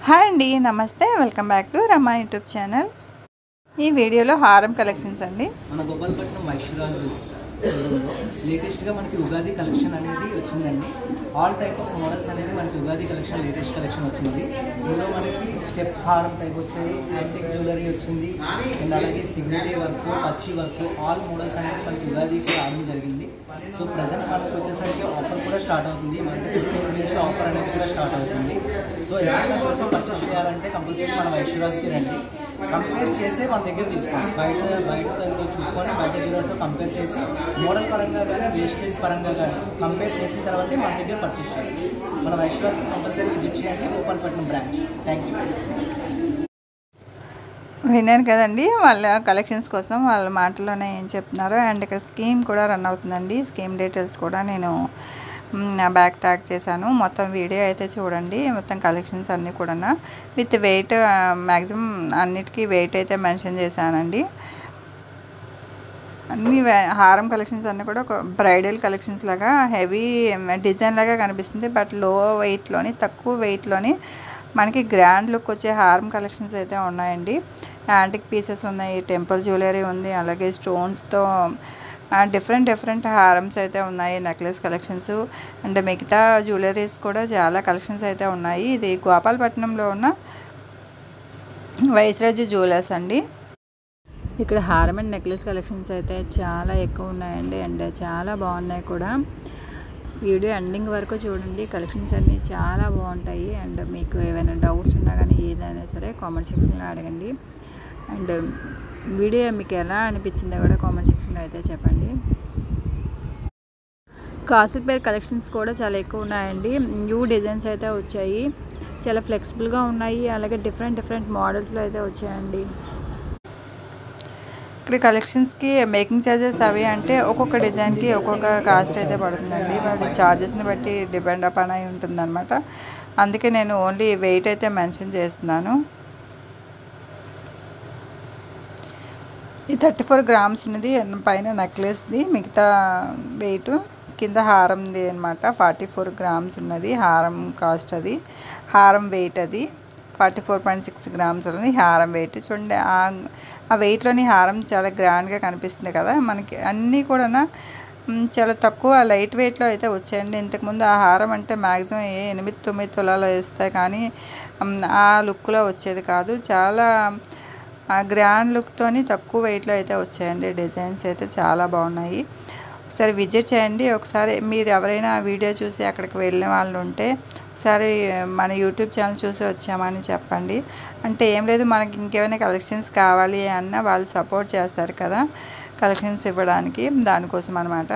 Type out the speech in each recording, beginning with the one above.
Hi అండి, నమస్తే. Welcome back to Rama YouTube channel. ఈ వీడియోలో హారం కలెక్షన్స్ అండి. మన గోపాలపట్నం వైశ్యరాజు లేటెస్ట్గా మనకి ఉగాది కలెక్షన్ అనేది వచ్చిందండి. ఆల్ టైప్ ఆఫ్ మోడల్స్ అనేది మనకి ఉగాది కలెక్షన్ లేటెస్ట్ కలెక్షన్ వచ్చింది. ఇందులో మనకి స్టెప్ హారం టైప్ వచ్చాయి, యాంటిక్ జ్యువెలరీ వచ్చింది, అండ్ అలాగే సిగ్నరీ వర్క్, పచ్చి వర్క్, ఆల్ మోడల్స్ అనేది మనకి ఉగాదికి రావడం జరిగింది. సో ప్రజెంట్ మనకి వచ్చేసరికి ఆఫర్ కూడా స్టార్ట్ అవుతుంది. మనకి 15 నుంచి ఆఫర్ అనేది కూడా స్టార్ట్ అవుతుంది. సో ఎవరైనా చోట పర్చేస్ చేయాలంటే కంపల్సరీ మన వైశ్యరాజుకి రండి, కంపేర్ చేసి మన దగ్గర తీసుకోండి. బయట చూసుకొని బయట జ్యువెలరీతో కంపేర్ చేసి మోడల్ పరంగా కానీ వేస్టేజ్ పరంగా కానీ కంపేర్ చేసిన తర్వాతే మన దగ్గర పర్చేస్ చేయాలి. మన వైశ్యరాజుకి కంపల్సరీ విజిట్ చేయండి, గోపాలపట్నం బ్రాంచ్. Thank you. విన్నాను కదండి వాళ్ళ కలెక్షన్స్ కోసం వాళ్ళ మాటల్లోనే ఏం చెప్తున్నారో. అండ్ ఇక్కడ స్కీమ్ కూడా రన్ అవుతుందండి. స్కీమ్ డీటెయిల్స్ కూడా నేను బ్యాక్ ట్యాగ్ చేశాను. మొత్తం వీడియో అయితే చూడండి. మొత్తం కలెక్షన్స్ అన్నీ కూడా విత్ వెయిట్, మ్యాక్సిమం అన్నిటికీ వెయిట్ అయితే మెన్షన్ చేశానండి. అన్ని హారం కలెక్షన్స్ అన్నీ కూడా ఒక బ్రైడల్ కలెక్షన్స్ లాగా హెవీ డిజైన్ లాగా కనిపిస్తుంది. బట్ లో వెయిట్లోని, తక్కువ వెయిట్లోని మనకి గ్రాండ్ లుక్ వచ్చే హారం కలెక్షన్స్ అయితే ఉన్నాయండి. యాంటిక్ పీసెస్ ఉన్నాయి, టెంపుల్ జ్యువెలరీ ఉంది, అలాగే స్టోన్స్తో డిఫరెంట్ హారమ్స్ అయితే ఉన్నాయి, నెక్లెస్ కలెక్షన్స్ అండ్ మిగతా జ్యువెలరీస్ కూడా చాలా కలెక్షన్స్ అయితే ఉన్నాయి. ఇది గోపాలపట్నంలో ఉన్న వైశ్యరాజు జ్యువెలర్స్ అండి. ఇక్కడ హారం అండ్ నెక్లెస్ కలెక్షన్స్ అయితే చాలా ఎక్కువ ఉన్నాయండి, అండ్ చాలా బాగున్నాయి కూడా. వీడియో ఎండింగ్ వరకు చూడండి. కలెక్షన్స్ అన్నీ చాలా బాగుంటాయి. అండ్ మీకు ఏమైనా డౌట్స్ ఉన్నా కానీ ఏదైనా సరే కామెంట్ సెక్షన్లో అడగండి. అండ్ వీడియో మీకు ఎలా అనిపించిందో కూడా కామెంట్ సెక్షన్లో అయితే చెప్పండి. కాసులపేర్ కలెక్షన్స్ కూడా చాలా ఎక్కువ ఉన్నాయండి. న్యూ డిజైన్స్ అయితే వచ్చాయి, చాలా ఫ్లెక్సిబుల్గా ఉన్నాయి, అలాగే డిఫరెంట్ మోడల్స్లో అయితే వచ్చాయండి. ఇక్కడ కలెక్షన్స్కి మేకింగ్ ఛార్జెస్ అవి అంటే ఒక్కొక్క డిజైన్కి ఒక్కొక్క కాస్ట్ అయితే పడుతుందండి. వాటి ఛార్జెస్ని బట్టి డిపెండ్ అపాన్ అయి ఉంటుందన్నమాట. అందుకే నేను ఓన్లీ వెయిట్ అయితే మెన్షన్ చేస్తున్నాను. ఈ 34 గ్రామ్స్ ఉన్నది పైన నెక్లెస్ది, మిగతా వెయిట్ కింద హారంది అనమాట. 44 గ్రామ్స్ ఉన్నది హారం కాస్ట్. అది హారం వెయిట్. అది 44.6 గ్రామ్స్ ఉన్నది హారం వెయిట్. చూడండి, ఆ వెయిట్లోని హారం చాలా గ్రాండ్గా కనిపిస్తుంది కదా మనకి. అన్నీ కూడా చాలా తక్కువ లైట్ వెయిట్లో అయితే వచ్చాయండి. ఇంతకుముందు ఆ హారం అంటే మ్యాక్సిమం 8-9 తులాలు వేస్తాయి, కానీ ఆ లుక్లో వచ్చేది కాదు. చాలా గ్రాండ్ లుక్తోని తక్కువ వెయిట్లో అయితే వచ్చాయండి. డిజైన్స్ అయితే చాలా బాగున్నాయి. ఒకసారి విజిట్ చేయండి. ఒకసారి మీరు ఎవరైనా వీడియో చూసి అక్కడికి వెళ్ళిన వాళ్ళు ఉంటే ఒకసారి మన యూట్యూబ్ ఛానల్ చూసి వచ్చామని చెప్పండి. అంటే ఏం లేదు, మనకి ఇంకేమైనా కలెక్షన్స్ కావాలి అన్న వాళ్ళు సపోర్ట్ చేస్తారు కదా కలెక్షన్స్ ఇవ్వడానికి, దానికోసం అనమాట.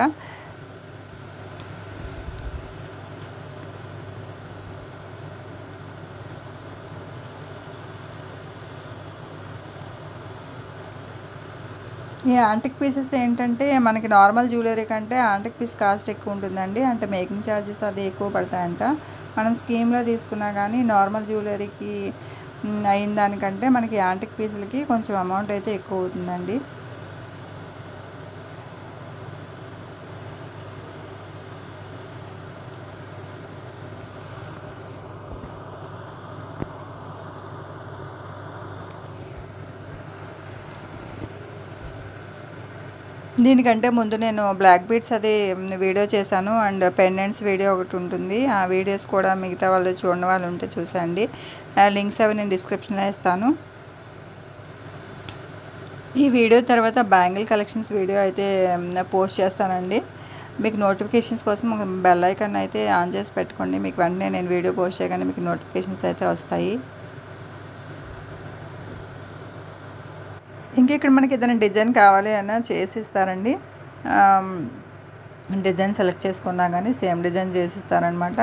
ఈ యాంటిక్ పీసెస్ ఏంటంటే మనకి నార్మల్ జ్యువెలరీ కంటే యాంటిక్ పీస్ కాస్ట్ ఎక్కువ ఉంటుందండి. అంటే మేకింగ్ ఛార్జెస్ అది ఎక్కువ పడతాయంట. మనం స్కీమ్లో తీసుకున్నా కానీ నార్మల్ జ్యువెలరీకి అయిన దానికంటే మనకి యాంటిక్ పీసులకి కొంచెం అమౌంట్ అయితే ఎక్కువ అవుతుందండి. దీనికంటే ముందు నేను బ్లాక్ బీడ్స్ అది వీడియో చేశాను, అండ్ పెండెంట్స్ వీడియో ఒకటి ఉంటుంది. ఆ వీడియోస్ కూడా మిగతా వాళ్ళు చూడని వాళ్ళు ఉంటే చూసండి. లింక్స్ అవి నేను డిస్క్రిప్షన్లో ఇస్తాను. ఈ వీడియో తర్వాత బ్యాంగిల్ కలెక్షన్స్ వీడియో అయితే పోస్ట్ చేస్తానండి. మీకు నోటిఫికేషన్స్ కోసం బెల్ ఐకాన్ అయితే ఆన్ చేసి పెట్టుకోండి. మీకు వెంటనే నేను వీడియో పోస్ట్ చేయగానే మీకు నోటిఫికేషన్స్ అయితే వస్తాయి. ఇంకా ఇక్కడ మనకి ఏదైనా డిజైన్ కావాలి అన్నా చేసి ఇస్తారండి. డిజైన్ సెలెక్ట్ చేసుకున్నా కానీ సేమ్ డిజైన్ చేసి ఇస్తారనమాట.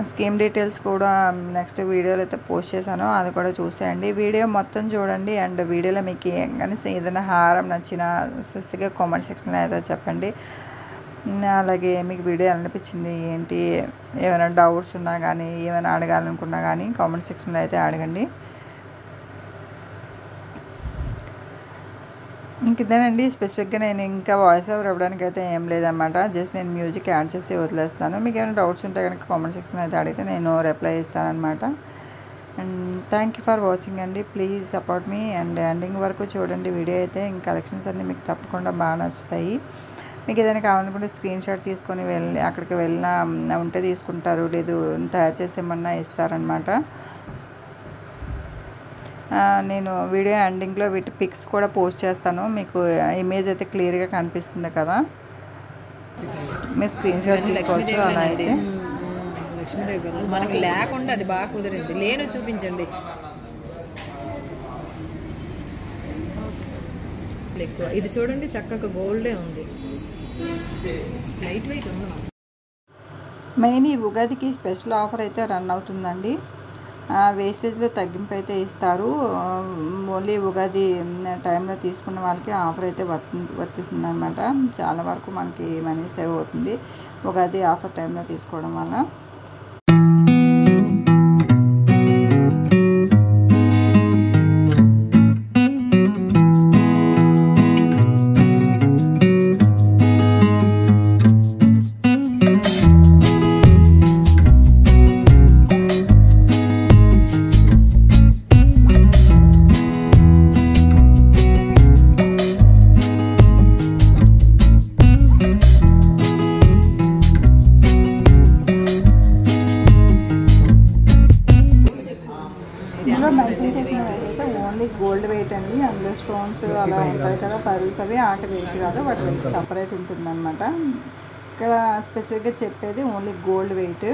స్కీమ్ డీటెయిల్స్ కూడా నెక్స్ట్ వీడియోలో అయితే పోస్ట్ చేశాను, అది కూడా చూసేయండి. వీడియో మొత్తం చూడండి. అండ్ వీడియోలో మీకు కానీ ఏదైనా హారం నచ్చిన స్పెసిఫిక్గా కామెంట్ సెక్షన్లో అయితే చెప్పండి. అలాగే మీకు వీడియో అనిపించింది ఏంటి, ఏమైనా డౌట్స్ ఉన్నా కానీ ఏమైనా అడగాలనుకున్నా కానీ కామెంట్ సెక్షన్లో అయితే అడగండి. ఇంకిదేనండి స్పెసిఫిక్గా నేను ఇంకా వాయిస్ ఓవర్ ఇవ్వడానికి అయితే ఏం లేదన్నమాట. జస్ట్ నేను మ్యూజిక్ యాడ్ చేసి వదిలేస్తాను. మీకు ఏమైనా డౌట్స్ ఉంటే కనుక కామెంట్ సెక్షన్ అయితే అడిగితే నేను రిప్లై ఇస్తానన్నమాట. And thank you for watching అండి. ప్లీజ్ సపోర్ట్ మీ అండ్ ఎండింగ్ వరకు చూడండి వీడియో అయితే. ఇంక కలెక్షన్స్ అన్నీ మీకు తప్పకుండా బాగా నచ్చుతాయి. మీకు ఏదైనా కావాలనుకుంటే స్క్రీన్ షాట్ తీసుకొని వెళ్ళి అక్కడికి వెళ్ళినా ఉంటే తీసుకుంటారు, లేదు తయారు చేసేమన్నా ఇస్తారనమాట. నేను వీడియో ఎండింగ్లో వీటి పిక్స్ కూడా పోస్ట్ చేస్తాను. మీకు ఇమేజ్ అయితే క్లియర్గా కనిపిస్తుంది కదా, మీరు స్క్రీన్ షాట్ తీసుకోవచ్చు. అలా అయితే లక్ష్మీదేవి మనకి లేకుండా అది బాగా కుదిరింది. లేను చూపించండి ఎక్కువ. ఇది చూడండి చక్కగా గోల్డే ఉంది, లైట్ వెయిట్ ఉంది. మెయిన్ ఈ ఉగాదికి స్పెషల్ ఆఫర్ అయితే రన్ అవుతుందండి. వేస్టేజ్లో తగ్గింపు అయితే ఇస్తారు. ఓన్లీ ఉగాది టైంలో తీసుకున్న వాళ్ళకి ఆఫర్ అయితే వర్తిస్తుంది అనమాట. చాలా వరకు మనకి మనీ సేవ్ అవుతుంది ఉగాది ఆఫర్ టైంలో తీసుకోవడం వల్ల. ఇందులో మెన్షన్ చేసినవి అయితే ఓన్లీ గోల్డ్ వెయిట్ అండి. అందులో స్టోన్స్ అలా ఉంటాయి కదా, పర్ల్స్, అవి ఆట వెయిట్ కాదు, వాటి వెయిట్ సపరేట్ ఉంటుందన్నమాట. ఇక్కడ స్పెసిఫిక్గా చెప్పేది ఓన్లీ గోల్డ్ వెయిట్.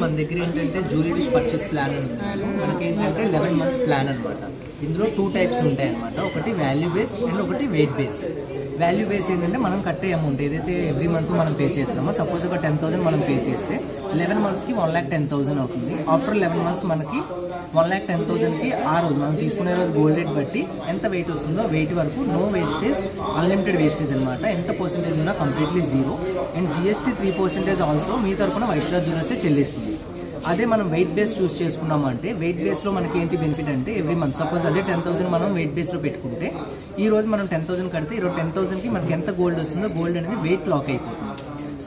మన దగ్గర ఏంటంటే జ్యువెలరీ పర్చేస్ ప్లాన్ ఉంది. మనకి ఏంటంటే 11 months ప్లాన్ అనమాట. ఇందులో 2 types ఉంటాయి అనమాట. ఒకటి వాల్యూ బేస్ అండ్ ఒకటి వెయిట్ బేస్. వాల్యూ బేస్ ఏంటంటే మనం కట్టే అమౌంట్ ఏదైతే ఎవ్రీ మంత్ మనం పే చేస్తామో, సపోజ్ ఒక 10,000 మనం పే చేస్తే 11 monthsకి 1,10,000 అవుతుంది. ఆఫ్టర్ 11 months మనకి 1,10,000కి ఆ రోజు మనం తీసుకునే రోజు గోల్డ్ రేట్ బట్టి ఎంత వెయిట్ వస్తుందో వెయిట్ వరకు నో వేస్టేజ్, అన్లిమిటెడ్ వేస్టేజ్ అనమాట. ఎంత పర్సెంటేజ్ ఉన్నా completely zero. And GST 3% also మీ తరఫున వైశ్రాజ్ జ్యువెలర్సే చెల్లిస్తుంది. అదే మనం వెయిట్ బేస్ చూస్ చేసుకున్నామంటే వెయిట్ బేస్లో మనకి ఏంటి బెనిఫిట్ అంటే ఎవ్రీ మంత్ సపోజ్ అదే 10,000 మనం వెయిట్ బేస్లో పెట్టుకుంటే ఈ రోజు మనం 10,000 కడితే ఈరోజు 10,000కి మనకి ఎంత గోల్డ్ వస్తుందో గోల్డ్ అనేది వెయిట్ లాక్ అయిపోతుంది.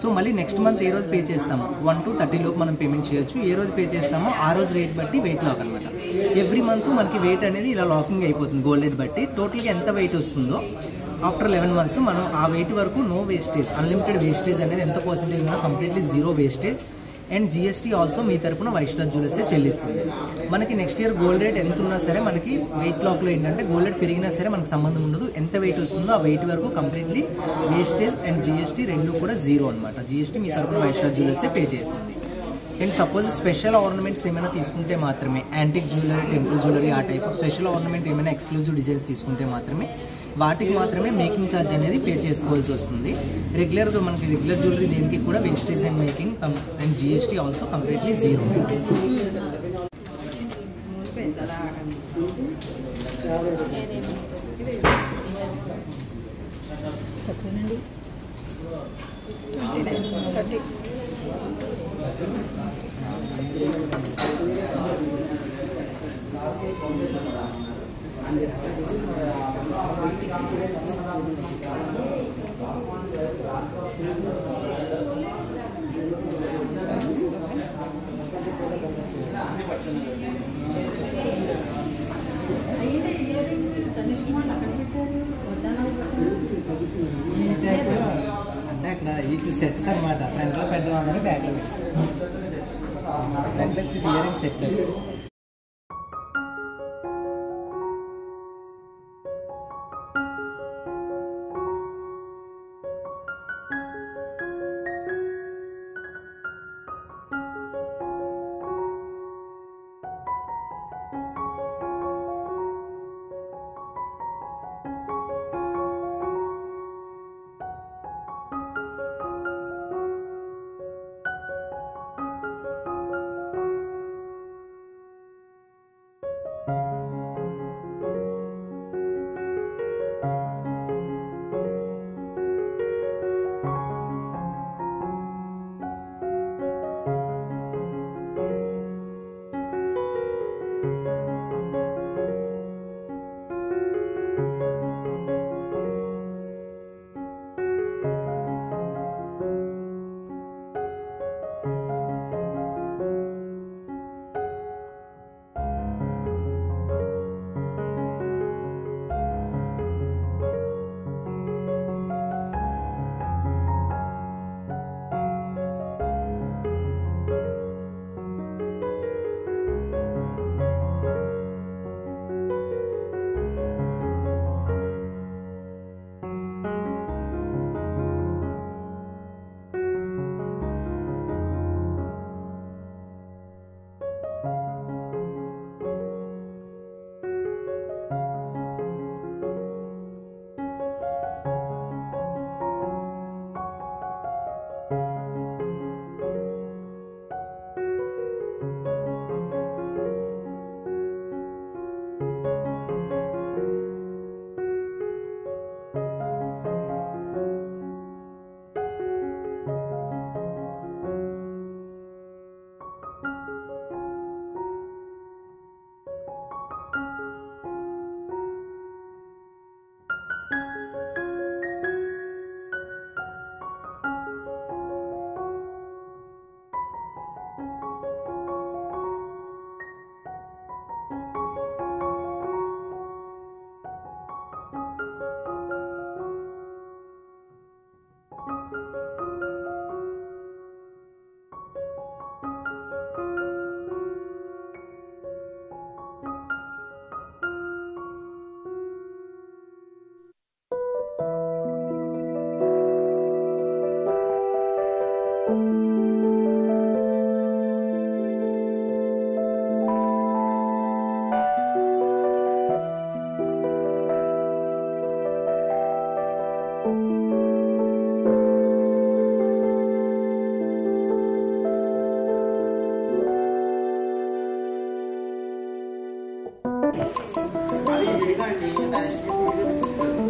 సో మళ్ళీ నెక్స్ట్ మంత్ ఏ రోజు పే చేస్తామో 1 to 30 లోపు మనం పేమెంట్ చేయొచ్చు. ఏ రోజు పే చేస్తామో ఆ రోజు రేట్ బట్టి వెయిట్ లాక్ అనమాట. ఎవ్రీ మంత్ మనకి వెయిట్ అనేది ఇలా లాకింగ్ అయిపోతుంది గోల్డ్ రేట్ బట్టి. టోటల్గా ఎంత వెయిట్ వస్తుందో ఆఫ్టర్ 11 months మనం ఆ వెయిట్ వరకు నో వేస్టేజ్, అన్లిమిటెడ్ వేస్టేజ్ అనేది ఎంత పర్సెంటేజ్ ఉన్నా completely zero wastage. And GST also మీ తరపున వైశ్రాజ్ జ్యువెలర్సే చెల్లిస్తుంది. మనకి నెక్స్ట్ ఇయర్ గోల్డ్ రేట్ ఎంత ఉన్నా సరే మనకి వెయిట్ లాక్లో ఏంటంటే గోల్డ్ రేట్ పెరిగినా సరే మనకు సంబంధం ఉండదు. ఎంత వెయిట్ వస్తుందో ఆ వెయిట్ వరకు కంప్లీట్లీ వేస్టేజ్ అండ్ GST రెండు కూడా జీరో అనమాట. GST మీ తరపున వైశ్రాజ్ జ్యువెలర్సే పే చేస్తుంది. అండ్ సపోజ్ స్పెషల్ ఆర్నమెంట్స్ ఏమైనా తీసుకుంటే మాత్రమే, యాంటిక్ జ్యువెలరీ, టెంపుల్ జ్యువెలరీ, ఆ టైప్ స్పెషల్ ఆర్నమెంట్ ఏమైనా ఎక్స్క్లూజివ్ డిజైన్స్ తీసుకుంటే మాత్రమే వాటికి మాత్రమే మేకింగ్ ఛార్జ్ అనేది పే చేసుకోవాల్సి వస్తుంది. రెగ్యులర్గా మనకి రెగ్యులర్ జ్యువెలరీ దేనికి కూడా wastage and making and GST also completely zero. అంటే అక్కడ ఈ సెట్స్ అనమాట. ఫ్రంట్లో పెద్దవాళ్ళని బ్యాక్లో పెట్టారు. Necklace with earring set.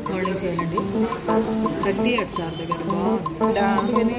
Holding చేయాలండి 38 సార్ దగ్గర బాగుంది.